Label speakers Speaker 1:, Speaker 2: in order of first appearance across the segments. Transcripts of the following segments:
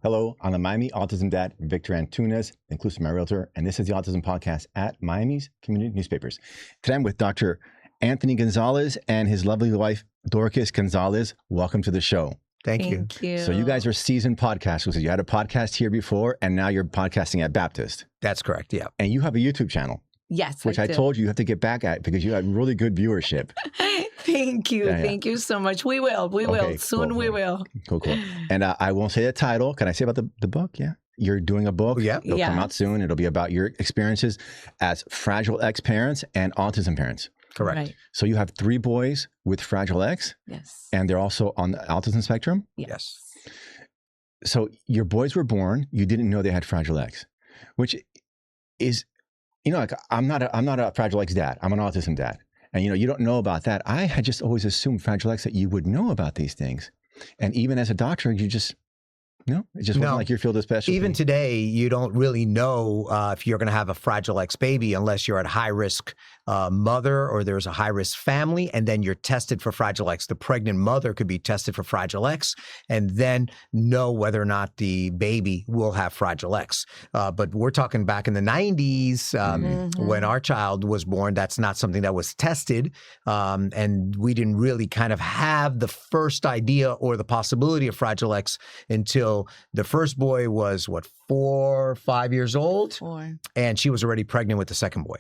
Speaker 1: Hello, I'm the Miami Autism Dad Victor Antunez, inclusive my realtor, and this is the Autism Podcast at Miami's Community Newspapers. Today I'm with Dr. Anthony Gonzalez and his lovely wife, Dorcas Gonzalez. Welcome to the show.
Speaker 2: Thank you.
Speaker 1: So you guys are seasoned podcasters. You had a podcast here before, and now you're podcasting at Baptist.
Speaker 2: That's correct, yeah.
Speaker 1: And you have a YouTube channel.
Speaker 3: Yes,
Speaker 1: which I told you have to get back at because you had really good viewership.
Speaker 3: Thank you. Thank you so much. We will. Soon we will.
Speaker 1: Cool. And I won't say the title. Can I say about the book? Yeah. You're doing a book.
Speaker 2: Yeah.
Speaker 1: It'll come out soon. It'll be about your experiences as Fragile X parents and autism parents.
Speaker 2: Correct.
Speaker 3: Right.
Speaker 1: So you have 3 boys with Fragile X.
Speaker 3: Yes.
Speaker 1: And they're also on the autism spectrum.
Speaker 2: Yes.
Speaker 1: So your boys were born. You didn't know they had Fragile X, which is... You know, like I'm not a Fragile X dad. I'm an autism dad. And, you don't know about that. I had just always assumed Fragile X that you would know about these things. And even as a doctor, it just wasn't like your field of specialty.
Speaker 2: Even today, you don't really know if you're going to have a Fragile X baby unless you're at high risk mother or there's a high risk family, and then you're tested for Fragile X. The pregnant mother could be tested for Fragile X and then know whether or not the baby will have Fragile X. But we're talking back in the 90s when our child was born. That's not something that was tested. And we didn't really kind of have the first idea or the possibility of Fragile X until the first boy was, 4 or 5 years old?
Speaker 3: 4.
Speaker 2: And she was already pregnant with the second boy.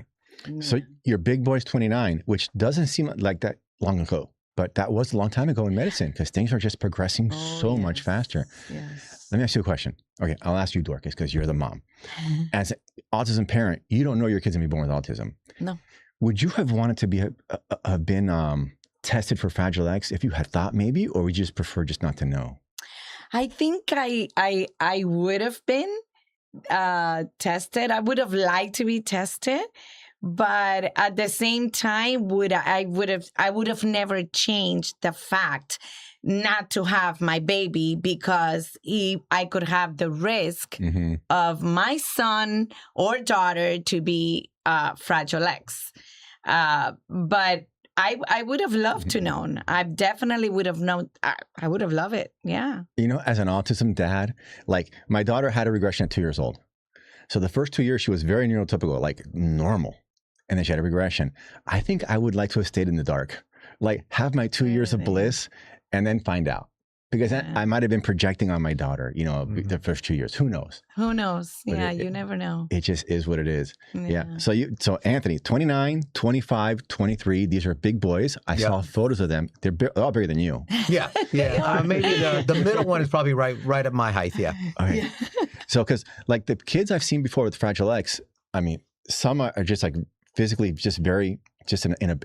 Speaker 1: So your big boy's 29, which doesn't seem like that long ago, but that was a long time ago in medicine because things are just progressing so much faster.
Speaker 3: Yes.
Speaker 1: Let me ask you a question. Okay, I'll ask you, Dorcas, because you're the mom. As an autism parent, you don't know your kid's going to be born with autism.
Speaker 3: No.
Speaker 1: Would you have wanted to be have been tested for Fragile X if you had thought maybe, or would you just prefer just not to know?
Speaker 3: I think I would have been tested. I would have liked to be tested. But at the same time, I would have never changed the fact not to have my baby because I could have the risk of my son or daughter to be Fragile X. But I would have loved to known. I definitely would have known. I would have loved it. Yeah.
Speaker 1: As an autism dad, like my daughter had a regression at 2 years old. So the first 2 years, she was very neurotypical, like normal. And then she had a regression. I think I would like to have stayed in the dark, like have my 2 years of bliss and then find out. Because I might have been projecting on my daughter, the first 2 years. Who knows?
Speaker 3: Who knows?
Speaker 1: But
Speaker 3: you never know.
Speaker 1: It just is what it is. Yeah. So Anthony, 29, 25, 23, these are big boys. I saw photos of them. They're all bigger than you.
Speaker 2: Yeah. Maybe the middle one is probably right at my height. Yeah.
Speaker 1: Okay. Yeah. So, because like the kids I've seen before with Fragile X, I mean, some are just like physically just in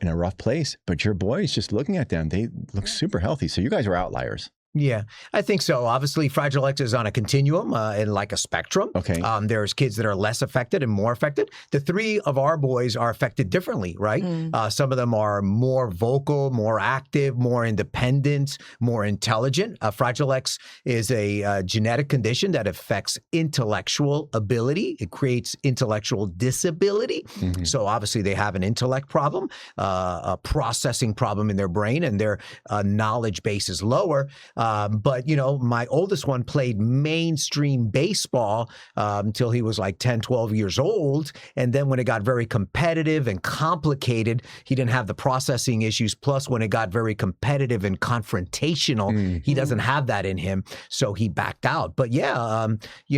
Speaker 1: a rough place, but your boys, just looking at them, they look super healthy. So you guys are outliers.
Speaker 2: Yeah, I think so. Obviously, Fragile X is on a continuum and like a spectrum.
Speaker 1: Okay.
Speaker 2: There's kids that are less affected and more affected. The 3 of our boys are affected differently, right? Some of them are more vocal, more active, more independent, more intelligent. Fragile X is a genetic condition that affects intellectual ability. It creates intellectual disability. So obviously, they have an intellect problem, a processing problem in their brain, and their knowledge base is lower. But, my oldest one played mainstream baseball until he was like 10, 12 years old. And then when it got very competitive and complicated, he didn't have the processing issues. Plus, when it got very competitive and confrontational, he doesn't have that in him. So he backed out. But yeah,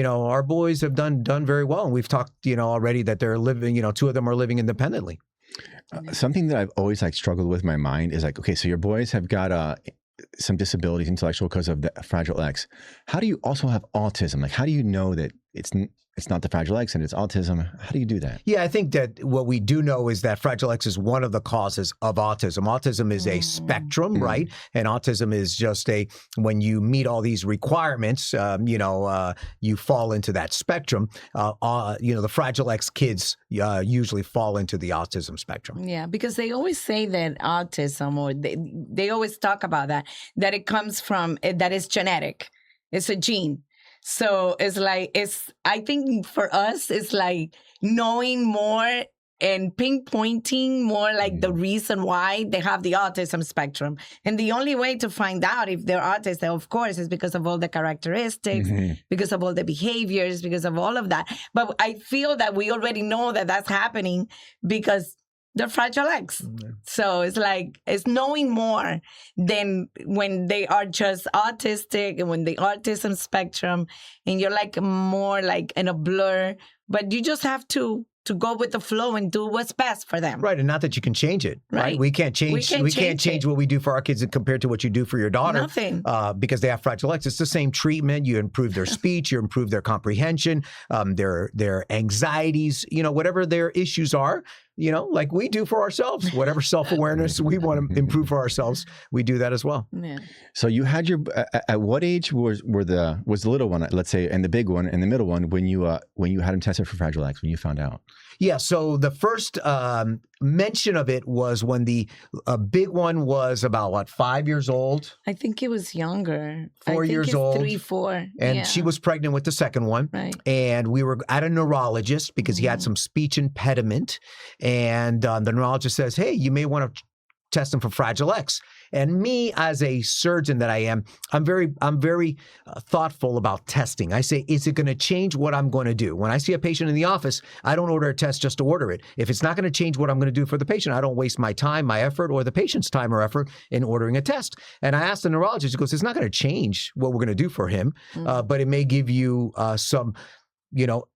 Speaker 2: our boys have done very well. And we've talked, already that they're living, 2 of them are living independently.
Speaker 1: Something that I've always struggled with in my mind is like, okay, so your boys have got some disabilities, intellectual, because of the Fragile X. How do you also have autism? Like, how do you know that it's not the Fragile X and it's autism? How do you do that?
Speaker 2: Yeah, I think that what we do know is that Fragile X is one of the causes of autism. Autism is a spectrum, right? And autism is just when you meet all these requirements, you fall into that spectrum. The Fragile X kids usually fall into the autism spectrum.
Speaker 3: Yeah, because they always say that autism, or they always talk about that it comes from, that is genetic. It's a gene. So it's like, I think for us, it's like knowing more pinpointing more like the reason why they have the autism spectrum. And the only way to find out if they're autistic, of course, is because of all the characteristics, because of all the behaviors, because of all of that. But I feel that we already know that that's happening because they're Fragile X. So it's like, it's knowing more than when they are just autistic and when the autism spectrum, and you're like more like in a blur, but you just have to go with the flow and do what's best for them.
Speaker 2: Right, and not that you can change it. Right, we can't change. We can't change what we do for our kids compared to what you do for your daughter.
Speaker 3: Nothing.
Speaker 2: Because they have Fragile X. It's the same treatment. You improve their speech. You improve their comprehension. Their anxieties. Whatever their issues are. Like we do for ourselves. Whatever self-awareness we want to improve for ourselves, we do that as well.
Speaker 3: Yeah.
Speaker 1: So you had your. At what age was the little one, let's say, and the big one and the middle one when you had him tested for Fragile X, when you found out?
Speaker 2: Yeah, so the first mention of it was when the big one was about, 5 years old?
Speaker 3: I think it was younger.
Speaker 2: 4 years old.
Speaker 3: 3, 4.
Speaker 2: And she was pregnant with the second one.
Speaker 3: Right.
Speaker 2: And we were at a neurologist because he had some speech impediment. And the neurologist says, hey, you may want to test him for Fragile X. And me, as a surgeon that I am, I'm very thoughtful about testing. I say, is it going to change what I'm going to do? When I see a patient in the office, I don't order a test just to order it. If it's not going to change what I'm going to do for the patient, I don't waste my time, my effort, or the patient's time or effort in ordering a test. And I asked the neurologist, he goes, it's not going to change what we're going to do for him, but it may give you some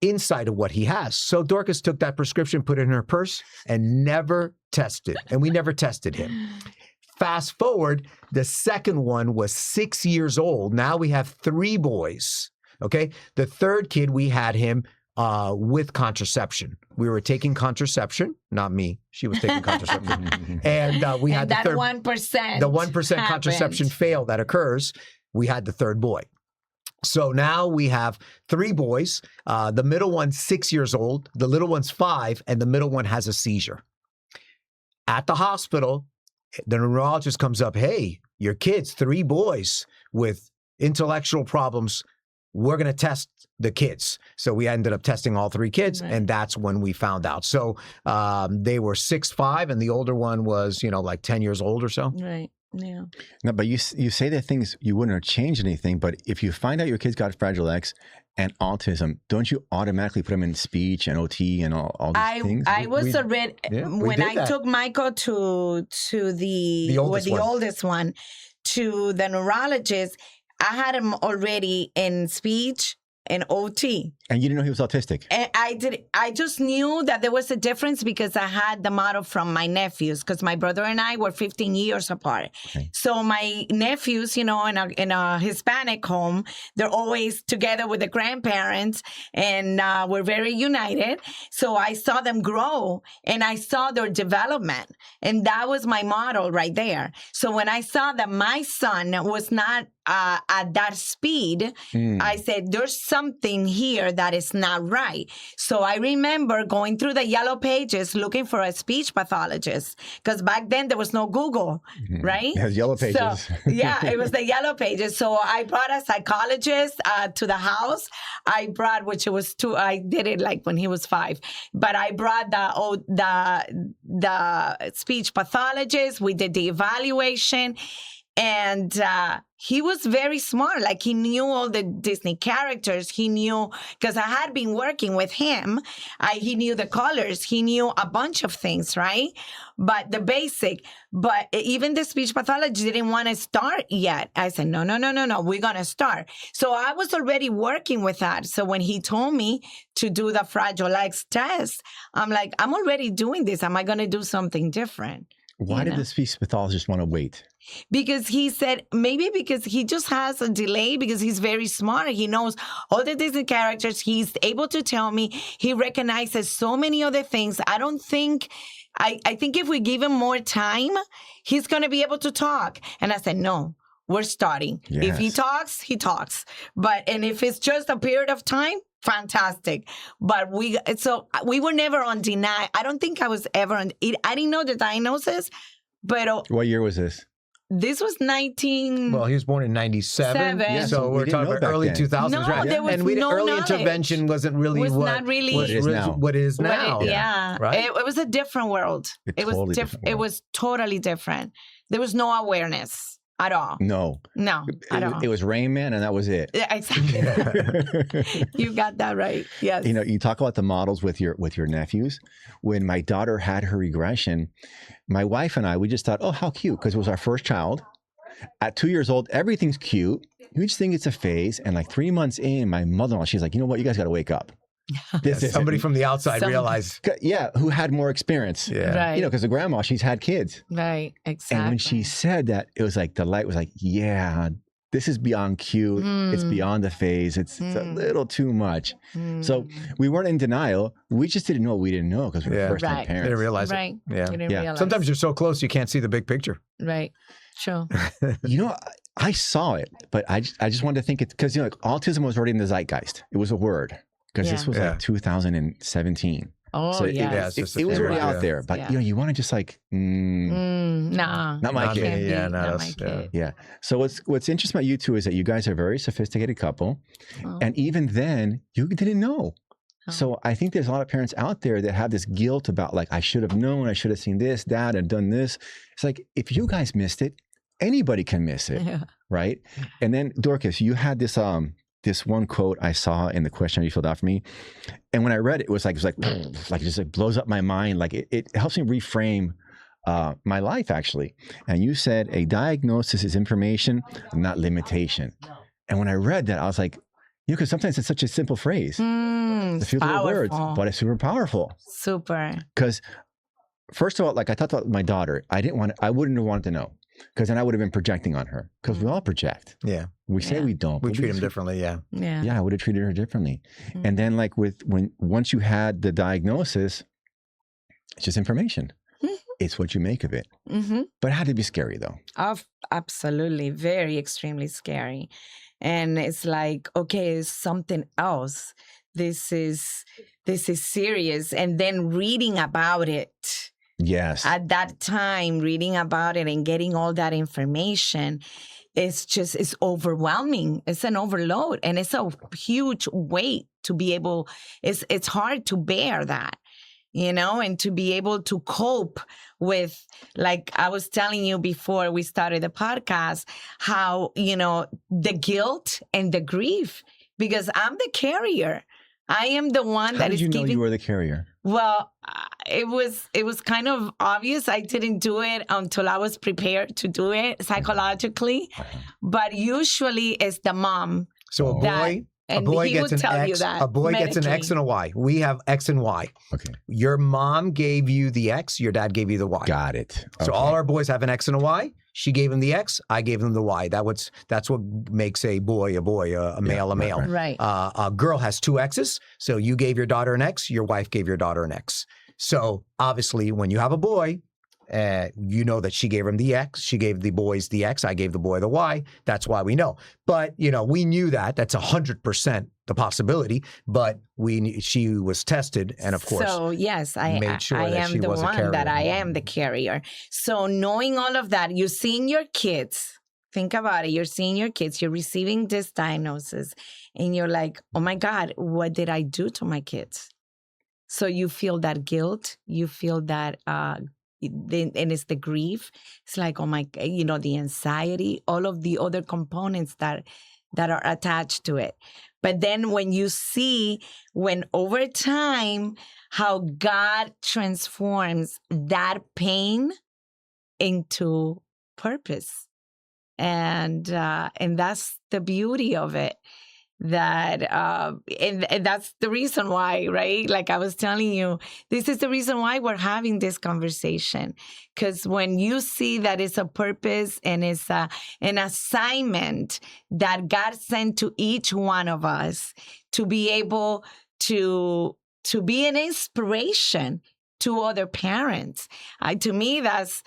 Speaker 2: insight of what he has. So Dorcas took that prescription, put it in her purse, and never tested. And we never tested him. Fast forward, the second one was 6 years old. Now we have 3 boys. Okay. The third kid, we had him with contraception. We were taking contraception, not me. She was taking contraception. And we had
Speaker 3: that
Speaker 2: the third
Speaker 3: 1%.
Speaker 2: The 1% contraception fail that occurs. We had the third boy. So now we have 3 boys. The middle one's 6 years old. The little one's 5, and the middle one has a seizure. At the hospital, the neurologist comes up, hey, your kids, 3 boys with intellectual problems. We're going to test the kids. So we ended up testing all 3 kids, and that's when we found out. So they were 6, 5, and the older one was, 10 years old or so.
Speaker 3: Right. Yeah.
Speaker 1: No, but you say that things you wouldn't have changed anything, but if you find out your kid's got Fragile X and autism, don't you automatically put them in speech and OT and all these things?
Speaker 3: I was already when I took Michael to the oldest one to the neurologist. I had him already in speech and OT.
Speaker 1: And you didn't know he was autistic?
Speaker 3: And I just knew that there was a difference because I had the model from my nephews, because my brother and I were 15 years apart. Okay. So my nephews, in a Hispanic home, they're always together with the grandparents, and we're very united. So I saw them grow, and I saw their development. And that was my model right there. So when I saw that my son was not at that speed, I said, there's something here that is not right. So I remember going through the yellow pages looking for a speech pathologist, because back then there was no Google, right?
Speaker 1: It has yellow pages.
Speaker 3: So, yeah, it was the yellow pages. So I brought a psychologist to the house. I did it like when he was 5, but I brought the speech pathologist. We did the evaluation. And he was very smart. Like, he knew all the Disney characters. He knew, because I had been working with him. He knew the colors. He knew a bunch of things, right? But the basic. But even the speech pathologist didn't want to start yet. I said, no, we're going to start. So I was already working with that. So when he told me to do the Fragile X test, I'm like, I'm already doing this. Am I going to do something different?
Speaker 1: Why did the speech pathologist want to wait?
Speaker 3: Because he said, maybe because he just has a delay, because he's very smart. He knows all the Disney characters. He's able to tell me. He recognizes so many other things. I think if we give him more time, he's going to be able to talk. And I said, no, we're starting. Yes. If he talks, he talks. And if it's just a period of time, fantastic. But we were never on deny. I don't think I was ever on. I didn't know the diagnosis, but
Speaker 1: what year was this?
Speaker 3: this was 19.
Speaker 2: Well, he was born in 97.
Speaker 3: Seven.
Speaker 1: Yeah, so
Speaker 2: so
Speaker 1: we
Speaker 2: we're
Speaker 1: didn't
Speaker 2: talking
Speaker 1: know
Speaker 2: about
Speaker 1: back
Speaker 2: early
Speaker 1: then.
Speaker 2: 2000s,
Speaker 3: No,
Speaker 2: right?
Speaker 3: there was
Speaker 2: and
Speaker 3: no
Speaker 2: early
Speaker 3: knowledge.
Speaker 2: intervention wasn't really
Speaker 3: Was
Speaker 2: what
Speaker 3: not really
Speaker 1: What it is now.
Speaker 2: what it is now.
Speaker 3: Yeah.
Speaker 2: Right?
Speaker 3: It was a different world.
Speaker 1: A
Speaker 3: It was
Speaker 1: totally
Speaker 3: different.
Speaker 1: different
Speaker 3: It
Speaker 1: world.
Speaker 3: was totally different. There was no awareness at all.
Speaker 1: No.
Speaker 3: No, at all.
Speaker 1: It was Rain Man, and that was it.
Speaker 3: Yeah, exactly. You got that right. Yes.
Speaker 1: You know, you talk about the models with your nephews. When my daughter had her regression, my wife and I, we just thought, oh, how cute, because it was our first child. At 2 years old, everything's cute. You just think it's a phase. And like 3 months in, my mother-in-law, she's like, you know what? You guys got to wake up. This is
Speaker 2: Somebody from the outside
Speaker 3: Some-
Speaker 2: realized.
Speaker 1: yeah, who had more experience.
Speaker 2: Yeah.
Speaker 3: Right.
Speaker 1: You know, because the grandma, she's had kids.
Speaker 3: Right. Exactly.
Speaker 1: And when she said that, it was like the light was like, yeah, this is beyond cute. It's beyond the phase. It's a little too much. So we weren't in denial. We just didn't know what we didn't know because we were
Speaker 2: Yeah.
Speaker 1: first-time
Speaker 3: Right.
Speaker 1: parents.
Speaker 2: Didn't realize
Speaker 3: Right.
Speaker 2: it. Yeah.
Speaker 3: You didn't
Speaker 1: Yeah.
Speaker 3: realize.
Speaker 2: Sometimes you're so close you can't see the big picture.
Speaker 3: Right. Sure.
Speaker 1: You know, I saw it, but I just wanted to think it because, you know, like, autism was already in the zeitgeist. It was a word because this
Speaker 3: Yeah.
Speaker 1: was
Speaker 2: Yeah.
Speaker 1: like 2017.
Speaker 3: Oh,
Speaker 1: So
Speaker 3: yes.
Speaker 2: yeah, it's just a
Speaker 1: it was
Speaker 2: thing,
Speaker 1: already
Speaker 2: right?
Speaker 1: out
Speaker 2: Yeah.
Speaker 1: there, but
Speaker 3: Yeah.
Speaker 1: you know, you want to just like,
Speaker 3: Nah.
Speaker 1: not my
Speaker 2: Not
Speaker 1: kid.
Speaker 2: me. Yeah,
Speaker 3: Not
Speaker 2: not
Speaker 3: my
Speaker 2: us.
Speaker 3: kid.
Speaker 1: Yeah. So what's interesting about you two is that you guys are a very sophisticated couple,
Speaker 3: Oh.
Speaker 1: and even then you didn't know.
Speaker 3: Oh.
Speaker 1: So I think there's a lot of parents out there that have this guilt about like, I should have known, I should have seen this, that, and done this. It's like, if you guys missed it, anybody can miss it,
Speaker 3: Yeah.
Speaker 1: right? And then Dorcas, you had this one quote I saw in the questionnaire you filled out for me, and when I read it, it was like it just like blows up my mind. Like it helps me reframe my life actually. And you said a diagnosis is information, not limitation. And when I read that, I was like, you know, because sometimes it's such a simple phrase, a
Speaker 3: It's
Speaker 1: few little words,
Speaker 3: powerful.
Speaker 1: but it's super powerful.
Speaker 3: Super.
Speaker 1: Because first of all, like I thought about my daughter, I wouldn't have wanted to know, because then I would have been projecting on her, because we all project.
Speaker 2: Yeah.
Speaker 1: We say
Speaker 3: Yeah.
Speaker 1: we don't.
Speaker 2: We
Speaker 1: but
Speaker 2: treat them differently. Yeah.
Speaker 3: Yeah.
Speaker 1: Yeah, I would have treated her differently. And then like once you had the diagnosis, it's just information.
Speaker 3: Mhm.
Speaker 1: It's what you make of it.
Speaker 3: Mm-hmm.
Speaker 1: But it had to be scary though.
Speaker 3: Absolutely. Very extremely scary. And it's like, okay, it's something else. This is serious. And then reading about it
Speaker 1: Yes.
Speaker 3: at that time, reading about it and getting all that information, it's overwhelming. It's an overload, and it's a huge weight to be able, it's hard to bear that, you know, and to be able to cope with, like I was telling you before we started the podcast, how, you know, the guilt and the grief, because I'm the carrier. I am the one
Speaker 1: How
Speaker 3: that
Speaker 1: did
Speaker 3: is
Speaker 1: you know
Speaker 3: giving.
Speaker 1: you were the carrier?
Speaker 3: Well, it was kind of obvious. I didn't do it until I was prepared to do it psychologically. But usually it's the mom.
Speaker 2: So a
Speaker 3: That-
Speaker 2: boy,
Speaker 3: and
Speaker 2: gets
Speaker 3: he would
Speaker 2: an
Speaker 3: tell you
Speaker 2: X.
Speaker 3: that
Speaker 2: A boy gets an X
Speaker 3: medically.
Speaker 2: and a Y. We have X and Y.
Speaker 1: Okay.
Speaker 2: Your mom gave you the X. Your dad gave you the Y.
Speaker 1: Got it.
Speaker 2: So
Speaker 1: Okay.
Speaker 2: all our boys have an X and a Y. She gave him the X. I gave him the Y. That's what makes a boy, a male, a
Speaker 1: right,
Speaker 2: male.
Speaker 3: Right.
Speaker 2: A girl has two X's. So you gave your daughter an X. Your wife gave your daughter an X. So obviously, when you have a boy, you know that she gave him the X. She gave the boys the X. I gave the boy the Y. That's why we know. But you know, we knew that. That's 100% the possibility. But she was tested, and of course,
Speaker 3: So yes, I
Speaker 2: made sure
Speaker 3: I
Speaker 2: that
Speaker 3: am
Speaker 2: she
Speaker 3: the
Speaker 2: was a
Speaker 3: one that
Speaker 2: carrier.
Speaker 3: I am the carrier. So knowing all of that, you're seeing your kids. Think about it. You're seeing your kids. You're receiving this diagnosis, and you're like, "Oh my God, what did I do to my kids?" So you feel that guilt. You feel that, and it's the grief. It's like, oh my, you know, the anxiety, all of the other components that are attached to it. But then when you see, when over time, how God transforms that pain into purpose. And that's the beauty of it. That and that's the reason why, right? Like I was telling you, this is the reason why we're having this conversation. Because when you see that it's a purpose and it's an assignment that God sent to each one of us to be able to be an inspiration to other parents. To me, that's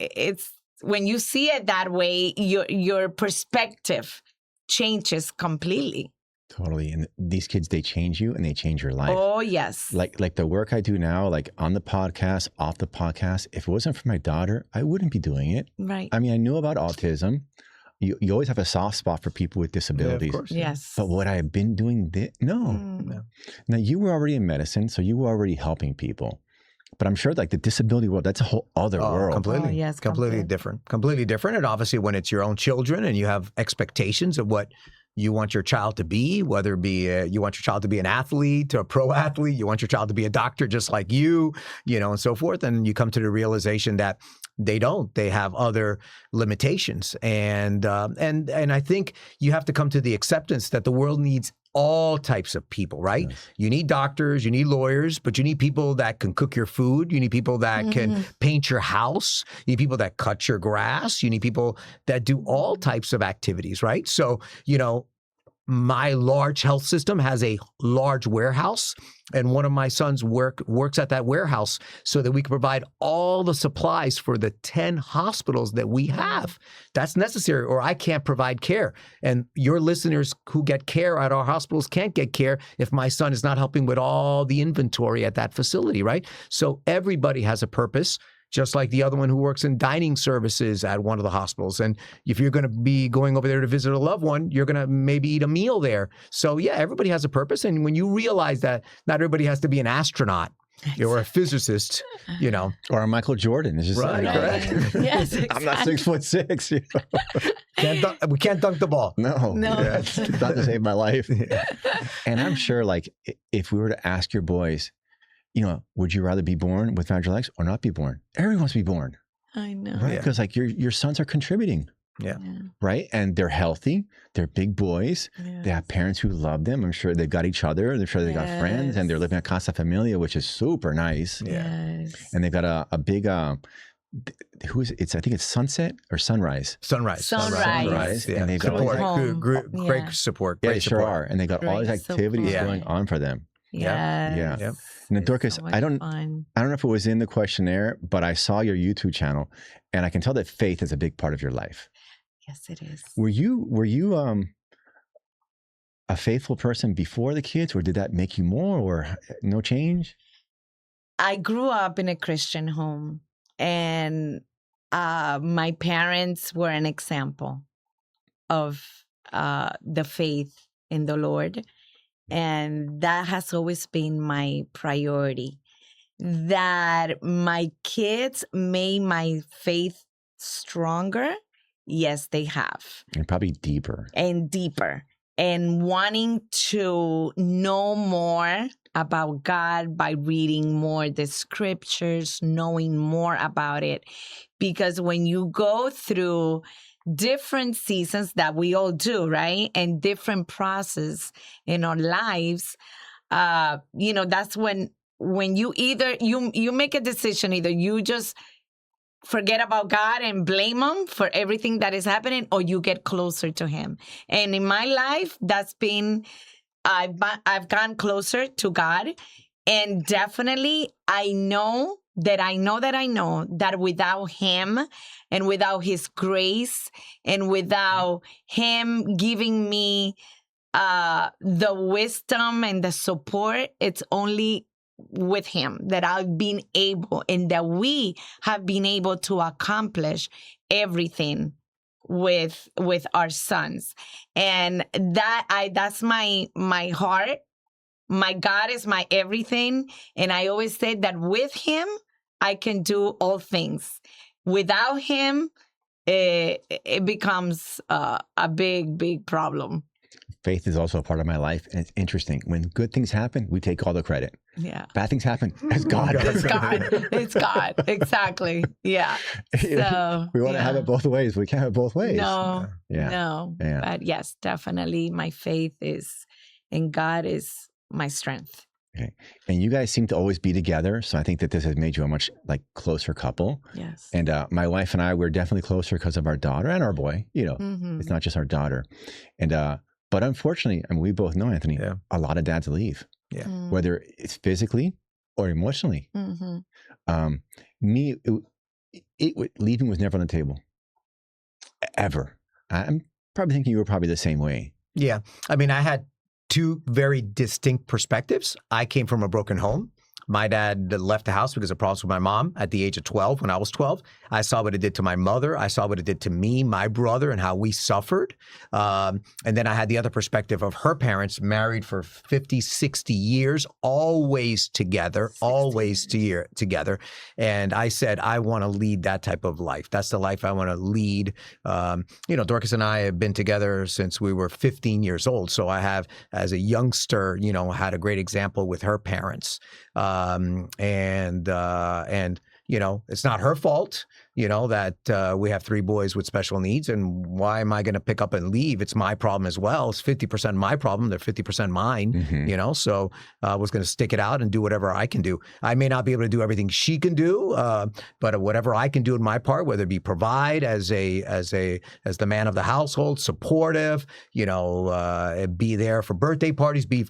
Speaker 3: it's when you see it that way, your perspective changes completely.
Speaker 1: Totally. And these kids, they change you and they change your life.
Speaker 3: Oh, yes.
Speaker 1: Like the work I do now, like on the podcast, off the podcast, if it wasn't for my daughter, I wouldn't be doing it.
Speaker 3: Right.
Speaker 1: I mean, I knew about autism. You always have a soft spot for people with disabilities.
Speaker 2: Yeah, of course.
Speaker 3: Yes.
Speaker 1: But would I have been doing this? No.
Speaker 2: No.
Speaker 1: Now, you were already in medicine, so you were already helping people. But I'm sure like the disability world, that's a whole other world.
Speaker 2: Completely.
Speaker 3: Oh, yes,
Speaker 2: completely different. Completely different. And obviously when it's your own children and you have expectations of what you want your child to be, whether it be you want your child to be an athlete, a pro athlete, you want your child to be a doctor just like you know, and so forth. And you come to the realization that they don't. They have other limitations. And I think you have to come to the acceptance that the world needs all types of people, right?
Speaker 1: Yes.
Speaker 2: You need doctors, you need lawyers, but you need people that can cook your food. You need people that can paint your house. You need people that cut your grass. You need people that do all types of activities, right? So, you know, my large health system has a large warehouse, and one of my sons works at that warehouse so that we can provide all the supplies for the 10 hospitals that we have. That's necessary, or I can't provide care. And your listeners who get care at our hospitals can't get care if my son is not helping with all the inventory at that facility, right? So everybody has a purpose. Just like the other one who works in dining services at one of the hospitals. And if you're going to be going over there to visit a loved one, you're going to maybe eat a meal there. So yeah, everybody has a purpose. And when you realize that not everybody has to be an astronaut or a physicist, you know.
Speaker 1: Or a Michael Jordan. It's just
Speaker 2: Right, correct.
Speaker 3: Yes, exactly.
Speaker 1: I'm not 6'6". You know?
Speaker 2: We can't dunk the ball.
Speaker 1: No.
Speaker 3: No.
Speaker 1: Yeah, it's not to save my life. And I'm sure like if we were to ask your boys, you know, would you rather be born with fragile legs or not be born? Everyone wants to be born,
Speaker 3: I know.
Speaker 1: right?
Speaker 2: Yeah.
Speaker 1: Because like your sons are contributing,
Speaker 2: Yeah.
Speaker 1: right? And they're healthy. They're big boys.
Speaker 3: Yes.
Speaker 1: They have parents who love them. I'm sure they've got each other. I'm sure they got friends, and they're living a casa familia, which is super nice.
Speaker 3: Yes.
Speaker 1: And they've got a big who is it? I think it's Sunset or Sunrise.
Speaker 2: Sunrise.
Speaker 3: Sunrise.
Speaker 2: Yeah.
Speaker 1: And they've got all
Speaker 2: Support.
Speaker 1: these-
Speaker 3: Home.
Speaker 2: Great
Speaker 3: Yeah.
Speaker 2: support.
Speaker 1: Yeah,
Speaker 2: Great
Speaker 1: they sure
Speaker 2: support.
Speaker 1: are. And they got all these
Speaker 3: Great
Speaker 1: activities
Speaker 2: support.
Speaker 1: going on for them.
Speaker 3: Yes.
Speaker 1: Yeah.
Speaker 2: Yep.
Speaker 1: And then
Speaker 3: It's
Speaker 1: Dorcas,
Speaker 3: so
Speaker 1: I
Speaker 3: much
Speaker 1: don't
Speaker 3: fun.
Speaker 1: know if it was in the questionnaire, but I saw your YouTube channel, and I can tell that faith is a big part of your life.
Speaker 3: Yes, it is.
Speaker 1: Were you a faithful person before the kids, or did that make you more, or no change?
Speaker 3: I grew up in a Christian home, and my parents were an example of the faith in the Lord. And that has always been my priority. That my kids made my faith stronger. Yes, they have.
Speaker 1: And probably deeper.
Speaker 3: And deeper. And wanting to know more about God by reading more the scriptures, knowing more about it. Because when you go through different seasons that we all do, right? And different process in our lives, you know, that's when you either, you make a decision, either you just forget about God and blame him for everything that is happening, or you get closer to him. And in my life, that's been, I've gone closer to God. And definitely I know that without him and without his grace and without him giving me the wisdom and the support, it's only with him that I've been able and that we have been able to accomplish everything with our sons. And that's my heart. My God is my everything. And I always say that with him, I can do all things. Without him, it becomes a big, big problem.
Speaker 1: Faith is also a part of my life. And it's interesting. When good things happen, we take all the credit.
Speaker 3: Yeah.
Speaker 1: Bad things happen, it's God.
Speaker 3: It's God. It's God. Exactly. Yeah. So
Speaker 1: we want to have it both ways. We can't have it both ways.
Speaker 3: No.
Speaker 1: Yeah.
Speaker 3: No.
Speaker 1: Yeah.
Speaker 3: But yes, definitely my faith is, and God is my strength.
Speaker 1: Okay. And you guys seem to always be together. So I think that this has made you a much like closer couple.
Speaker 3: Yes.
Speaker 1: And my wife and I, we're definitely closer because of our daughter and our boy. You know,
Speaker 3: Mhm.
Speaker 1: it's not just our daughter. And but unfortunately, I mean, we both know, Anthony, a lot of dads leave.
Speaker 2: Yeah.
Speaker 3: Mm.
Speaker 1: Whether it's physically or emotionally.
Speaker 3: Mhm.
Speaker 1: Leaving was never on the table. Ever. I'm probably thinking you were probably the same way.
Speaker 2: Yeah. I mean, I had two very distinct perspectives. I came from a broken home. My dad left the house because of problems with my mom at the age of 12 when I was 12. I saw what it did to my mother. I saw what it did to me, my brother, and how we suffered. And then I had the other perspective of her parents, married for 50, 60 years, always together, together. And I said, I want to lead that type of life. That's the life I want to lead. Dorcas and I have been together since we were 15 years old. So I have, as a youngster, had a great example with her parents. It's not her fault, that we have three boys with special needs. And why am I going to pick up and leave? It's my problem as well. It's 50% my problem. They're 50% mine, So I was going to stick it out and do whatever I can do. I may not be able to do everything she can do, but whatever I can do in my part, whether it be provide as the man of the household, supportive, be there for birthday parties, be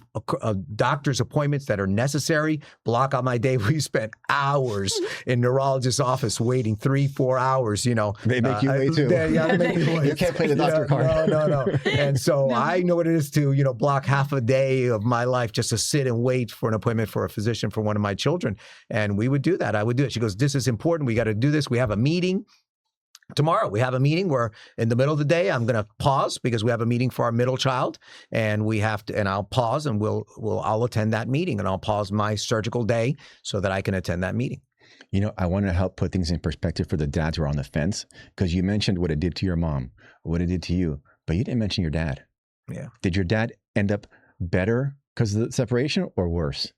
Speaker 2: doctor's appointments that are necessary, block out my day. We spent hours in neurologist's office waiting 3-4 hours,
Speaker 1: They make you wait too.
Speaker 2: They make me wait.
Speaker 1: You can't play the doctor card.
Speaker 2: No. And so I know what it is to, block half a day of my life just to sit and wait for an appointment for a physician for one of my children. And we would do that. I would do it. She goes, this is important. We got to do this. We have a meeting. Tomorrow we have a meeting where in the middle of the day I'm going to pause because we have a meeting for our middle child, and I'll pause and I'll attend that meeting, and I'll pause my surgical day so that I can attend that meeting.
Speaker 1: I want to help put things in perspective for the dads who are on the fence, because you mentioned what it did to your mom, what it did to you, but you didn't mention your dad.
Speaker 2: Yeah.
Speaker 1: Did your dad end up better because of the separation or worse?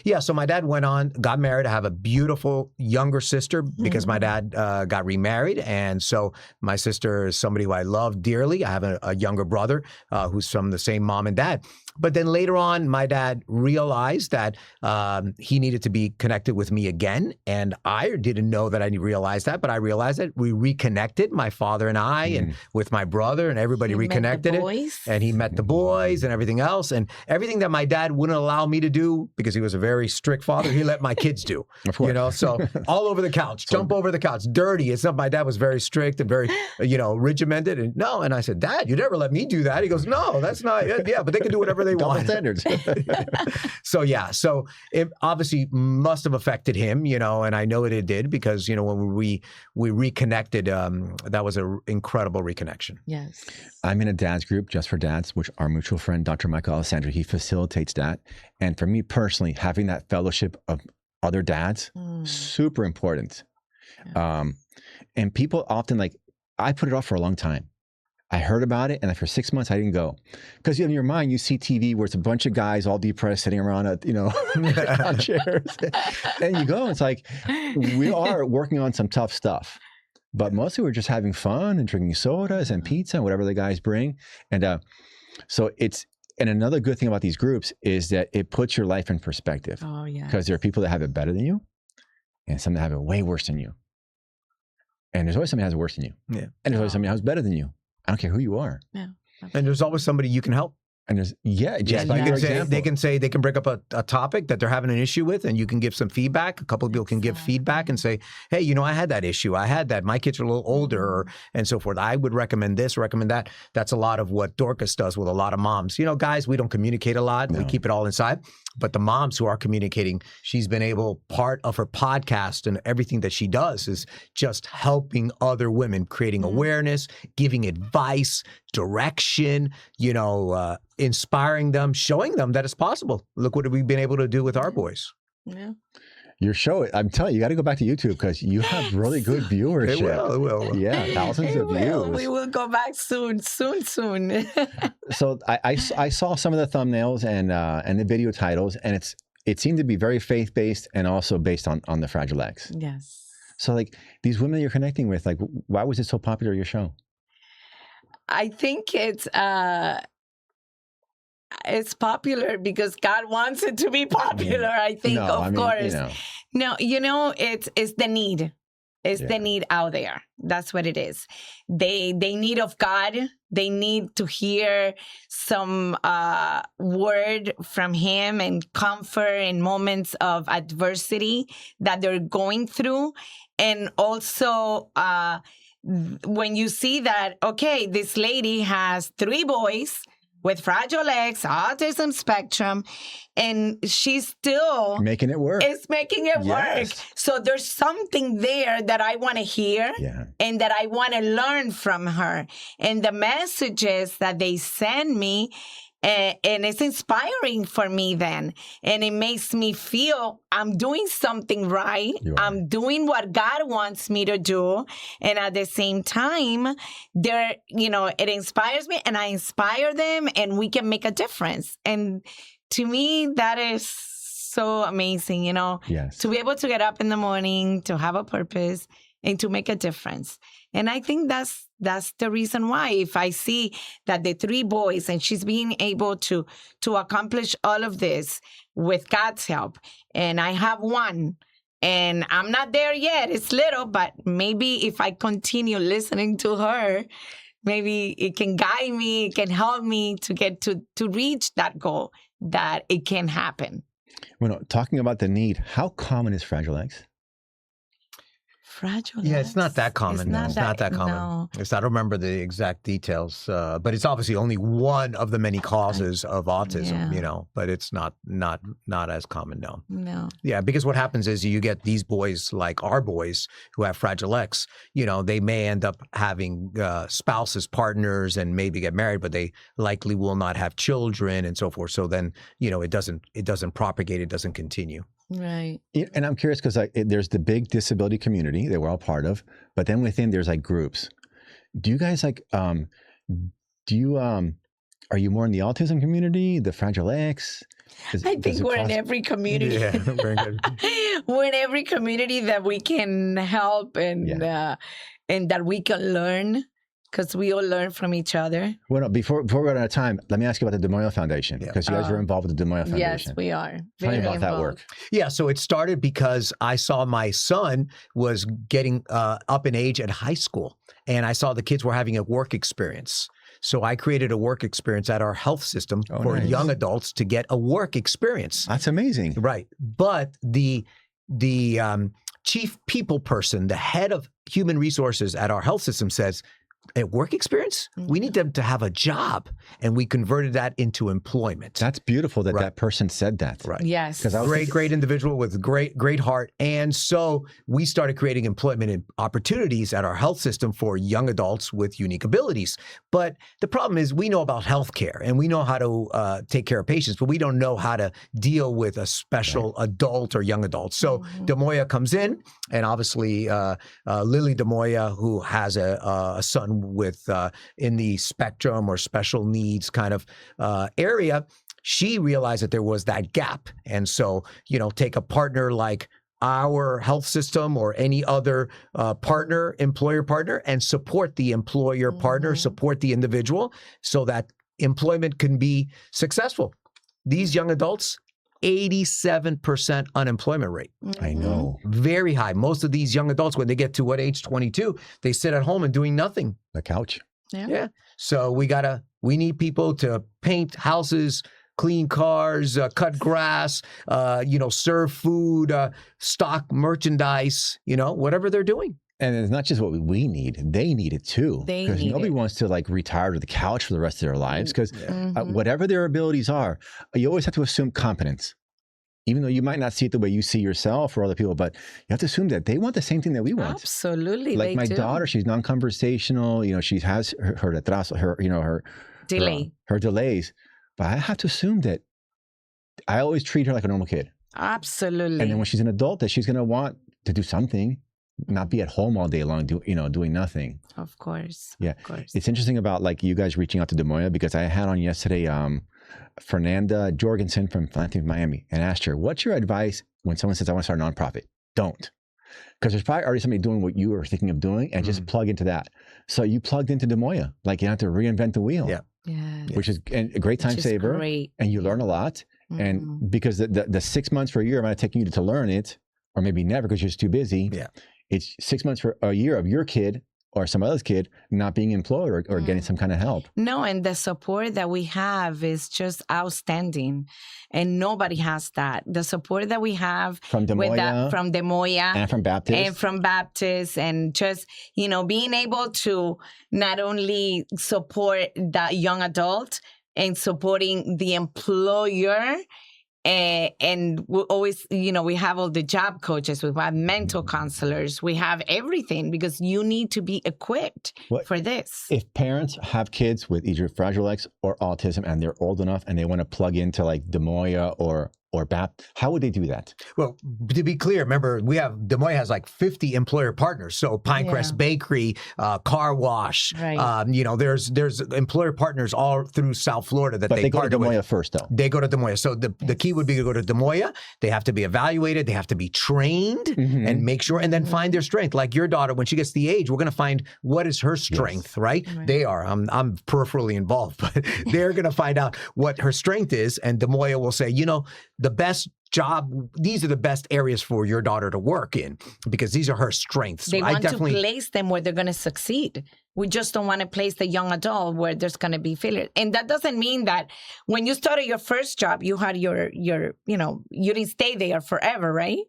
Speaker 2: Yeah, so my dad went on, got married. I have a beautiful younger sister because my dad got remarried. And so my sister is somebody who I love dearly. I have a younger brother who's from the same mom and dad. But then later on, my dad realized that he needed to be connected with me again. And I didn't know that I realized that, but I realized that we reconnected, my father and I, and with my brother, and everybody reconnected it. And he met the boys and everything else. And everything that my dad wouldn't allow me to do, because he was a very strict father, he let my kids do.
Speaker 1: Of course.
Speaker 2: So all over the couch, jump over the couch, dirty. It's not, my dad was very strict and very, regimented. And I said, Dad, you never let me do that. He goes, no, that's not, but they can do whatever they want.
Speaker 1: Standards.
Speaker 2: So it obviously must have affected him, and I know it did because, when we reconnected, that was an incredible reconnection.
Speaker 3: Yes.
Speaker 1: I'm in a dad's group, Just for Dads, which our mutual friend, Dr. Michael Alessandro, he facilitates that. And for me personally, having that fellowship of other dads, super important. Yeah. And people often I put it off for a long time. I heard about it, and for 6 months I didn't go, because in your mind you see TV where it's a bunch of guys all depressed sitting around on chairs, and you go. It's like we are working on some tough stuff, but mostly we're just having fun and drinking sodas and pizza and whatever the guys bring. And and another good thing about these groups is that it puts your life in perspective.
Speaker 3: Oh yeah,
Speaker 1: because there are people that have it better than you, and some that have it way worse than you. And there's always somebody that has it worse than you.
Speaker 2: Yeah,
Speaker 1: and there's always somebody who's better than you. I don't care who you are.
Speaker 3: Yeah.
Speaker 2: And there's always somebody you can help.
Speaker 1: And there's, they can bring up a topic that they're having an issue with, and you can give some feedback. A couple of people can give feedback and say, hey, I had that issue. I had that. My kids are a little older, and so forth. I would recommend this, recommend that. That's a lot of what Dorcas does with a lot of moms. Guys, we don't communicate a lot. No. We keep it all inside. But the moms who are communicating, she's been able, part of her podcast and everything that she does is just helping other women, creating awareness, giving advice, direction, inspiring them, showing them that it's possible. Look what we've been able to do with our boys.
Speaker 3: Yeah.
Speaker 1: Your show, I'm telling you, you got to go back to YouTube because you have really good viewership.
Speaker 2: It will.
Speaker 1: Yeah, thousands of views.
Speaker 3: We will go back soon.
Speaker 1: So I saw some of the thumbnails and the video titles, and it seemed to be very faith-based and also based on the Fragile X.
Speaker 3: Yes.
Speaker 1: So these women you're connecting with, why was it so popular, your show?
Speaker 3: I think it's popular because God wants it to be popular. I think, of course. No, it's the need. It's the need out there. That's what it is. They need of God. They need to hear some word from Him and comfort in moments of adversity that they're going through. And also, when you see that, okay, this lady has 3 boys, with Fragile X, autism spectrum, and she's still
Speaker 1: Making it work.
Speaker 3: is making it work.
Speaker 1: Yes.
Speaker 3: So there's something there that I want to hear
Speaker 1: Yeah.
Speaker 3: and that I want to learn from her. And the messages that they send me, and it's inspiring for me then. And it makes me feel I'm doing something right.
Speaker 1: You are.
Speaker 3: I'm doing what God wants me to do. And at the same time, it inspires me and I inspire them and we can make a difference. And to me, that is so amazing,
Speaker 1: Yes.
Speaker 3: to be able to get up in the morning, to have a purpose and to make a difference. And I think that's the reason why, if I see that the 3 boys and she's being able to accomplish all of this with God's help, and I have one, and I'm not there yet, it's little, but maybe if I continue listening to her, maybe it can guide me, it can help me to get to reach that goal, that it can happen.
Speaker 1: Well, talking about the need, how common is Fragile X?
Speaker 3: Fragile.
Speaker 2: Yeah, it's not that common. It's not that common.
Speaker 3: No.
Speaker 2: I don't remember the exact details, but it's obviously only one of the many causes of autism.
Speaker 3: Yeah.
Speaker 2: But it's not as common.
Speaker 3: No.
Speaker 2: Yeah, because what happens is you get these boys, like our boys who have Fragile X, they may end up having spouses, partners, and maybe get married, but they likely will not have children and so forth. So then, it doesn't propagate, it doesn't continue.
Speaker 3: Right.
Speaker 1: And I'm curious because there's the big disability community that we're all part of, but then within there's groups. Do you guys are you more in the autism community, the Fragile X?
Speaker 3: I think we're in every community.
Speaker 2: Yeah, very good.
Speaker 3: We're in every community that we can help and that we can learn, because we all learn from each other.
Speaker 1: Well, no, before we run out of time, let me ask you about the Moya Foundation, because you guys are involved with the Moya Foundation.
Speaker 3: Yes, we are.
Speaker 1: Tell me
Speaker 3: Very
Speaker 1: about that
Speaker 3: involved.
Speaker 1: work.
Speaker 2: Yeah, so it started because I saw my son was getting up in age at high school, and I saw the kids were having a work experience. So I created a work experience at our health system for
Speaker 1: nice.
Speaker 2: young adults to get a work experience.
Speaker 1: That's amazing.
Speaker 2: Right. But the chief people person, the head of human resources at our health system says, a work experience? We need them to have a job. And we converted that into employment.
Speaker 1: That's beautiful that
Speaker 2: Right.
Speaker 1: that person said that.
Speaker 2: Right.
Speaker 3: Yes.
Speaker 1: 'Cause I was
Speaker 2: Great individual with great heart. And so we started creating employment opportunities at our health system for young adults with unique abilities. But the problem is we know about healthcare and we know how to take care of patients, but we don't know how to deal with a special adult or young adult. So DeMoya comes in, and obviously Lily DeMoya, who has a son with in the spectrum or special needs kind of area, she realized that there was that gap. And so, take a partner like our health system or any other employer partner, and support the employer partner, support the individual so that employment can be successful. These young adults, 87% unemployment rate.
Speaker 1: I know.
Speaker 2: Very high. Most of these young adults, when they get to age 22, they sit at home and doing nothing.
Speaker 1: The couch.
Speaker 2: Yeah. So we need people to paint houses, clean cars, cut grass, serve food, stock merchandise, whatever they're doing.
Speaker 1: And it's not just what we need; they need it too.
Speaker 3: They
Speaker 1: Because
Speaker 3: need
Speaker 1: nobody
Speaker 3: it.
Speaker 1: wants to retire to the couch for the rest of their lives. Because whatever their abilities are, you always have to assume competence. Even though you might not see it the way you see yourself or other people, but you have to assume that they want the same thing that we want.
Speaker 3: Absolutely.
Speaker 1: Like
Speaker 3: they
Speaker 1: my
Speaker 3: do.
Speaker 1: daughter, she's non-conversational. She has her retraso, her
Speaker 3: Delay.
Speaker 1: her delays. But I have to assume that I always treat her like a normal kid.
Speaker 3: Absolutely.
Speaker 1: And then when she's an adult, that she's going to want to do something, not be at home all day long, doing nothing.
Speaker 3: Of course.
Speaker 1: Yeah.
Speaker 3: Of course.
Speaker 1: It's interesting about you guys reaching out to DeMoya, because I had on yesterday Fernanda Jorgensen from Philanthropy Miami, and asked her, what's your advice when someone says, I want to start a nonprofit? Don't. Because there's probably already somebody doing what you were thinking of doing, and just plug into that. So you plugged into DeMoya. You don't have to reinvent the wheel.
Speaker 2: Yeah.
Speaker 3: Yeah.
Speaker 1: Which is a great time
Speaker 3: Which is
Speaker 1: saver.
Speaker 3: great.
Speaker 1: And you learn a lot. And because the 6 months for a year might have taken you to learn it, or maybe never because you're just too busy.
Speaker 2: Yeah.
Speaker 1: It's 6 months for a year of your kid or some other kid not being employed or getting some kind of help.
Speaker 3: No, and the support that we have is just outstanding. And nobody has that. The support that we have
Speaker 1: From DeMoya.
Speaker 3: from DeMoya
Speaker 1: And from Baptist.
Speaker 3: and from Baptist, and just, being able to not only support that young adult, and supporting the employer. And we always, we have all the job coaches, we have mental counselors, we have everything because you need to be equipped for this.
Speaker 1: If parents have kids with either Fragile X or autism and they're old enough and they want to plug into like the Moya or BAP, how would they do that?
Speaker 2: Well, to be clear, remember, Des Moines has like 50 employer partners. So Pinecrest Bakery, Car Wash,
Speaker 3: Right.
Speaker 2: There's employer partners all through South Florida that
Speaker 1: But they go to
Speaker 2: partner
Speaker 1: Des Moines
Speaker 2: with.
Speaker 1: first, though.
Speaker 2: They go to Des Moines. So the key would be to go to Des Moines. They have to be evaluated. They have to be trained and make sure, and then find their strength. Like your daughter, when she gets the age, we're going to find what is her strength, right? They are. I'm peripherally involved, but they're going to find out what her strength is. And Des Moines will say, the best job, these are the best areas for your daughter to work in because these are her strengths.
Speaker 3: They want to place them where they're going to succeed. We just don't want to place the young adult where there's going to be failure. And that doesn't mean that when you started your first job, you had your you didn't stay there forever, right?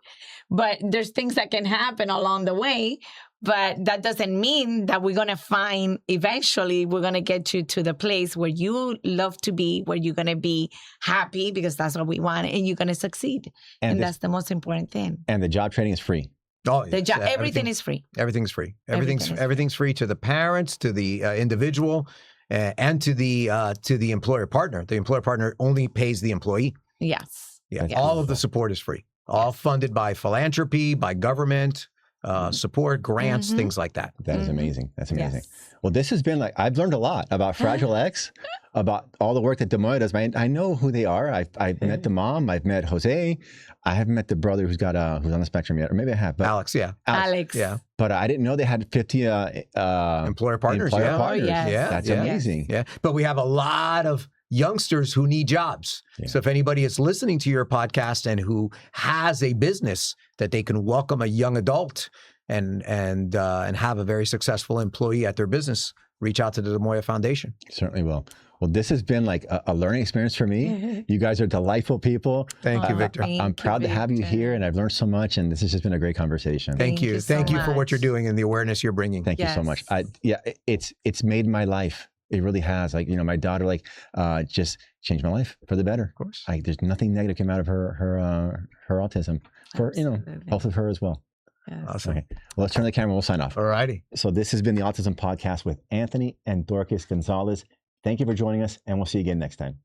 Speaker 3: But there's things that can happen along the way. But that doesn't mean that we're going to find, eventually, we're going to get you to the place where you love to be, where you're going to be happy, because that's what we want, and you're going to succeed. And that's the most important thing.
Speaker 1: And the job training is free.
Speaker 2: Oh,
Speaker 3: everything is free.
Speaker 2: Everything's free. Everything's free to the parents, to the individual, and to the employer partner. The employer partner only pays the employee.
Speaker 3: Yes.
Speaker 2: Yeah. All of the support is free. All funded by philanthropy, by government. Support, grants, things like that.
Speaker 1: That is amazing. That's amazing.
Speaker 3: Yes.
Speaker 1: Well, this has been I've learned a lot about Fragile X, about all the work that Des Moines does. I know who they are. I've met the mom. I've met Jose. I haven't met the brother who's on the spectrum yet, or maybe I have. But
Speaker 2: Alex, yeah.
Speaker 3: Alex.
Speaker 2: Yeah.
Speaker 1: But I didn't know they had 50
Speaker 2: employer partners.
Speaker 1: Partners.
Speaker 3: Oh, yes.
Speaker 2: Yeah.
Speaker 1: That's amazing.
Speaker 2: Yeah. But we have a lot of youngsters who need jobs. Yeah. So if anybody is listening to your podcast and who has a business that they can welcome a young adult and have a very successful employee at their business, reach out to the Moya Foundation.
Speaker 1: Certainly will. Well, this has been like a learning experience for me. You guys are delightful people.
Speaker 2: Thank you, Victor.
Speaker 1: I'm proud to have you here, and I've learned so much, and this has just been a great conversation.
Speaker 2: Thank you. Thank you for what you're doing and the awareness you're bringing.
Speaker 1: Thank you so much. It's made my life. It really has. My daughter just changed my life for the better.
Speaker 2: Of course.
Speaker 1: There's nothing negative came out of her autism for health of her as well.
Speaker 3: Yes.
Speaker 2: Awesome.
Speaker 1: Okay. Well, let's turn the camera. We'll sign off.
Speaker 2: All righty.
Speaker 1: So this has been the Autism Podcast with Anthony and Dorcas Gonzalez. Thank you for joining us, and we'll see you again next time.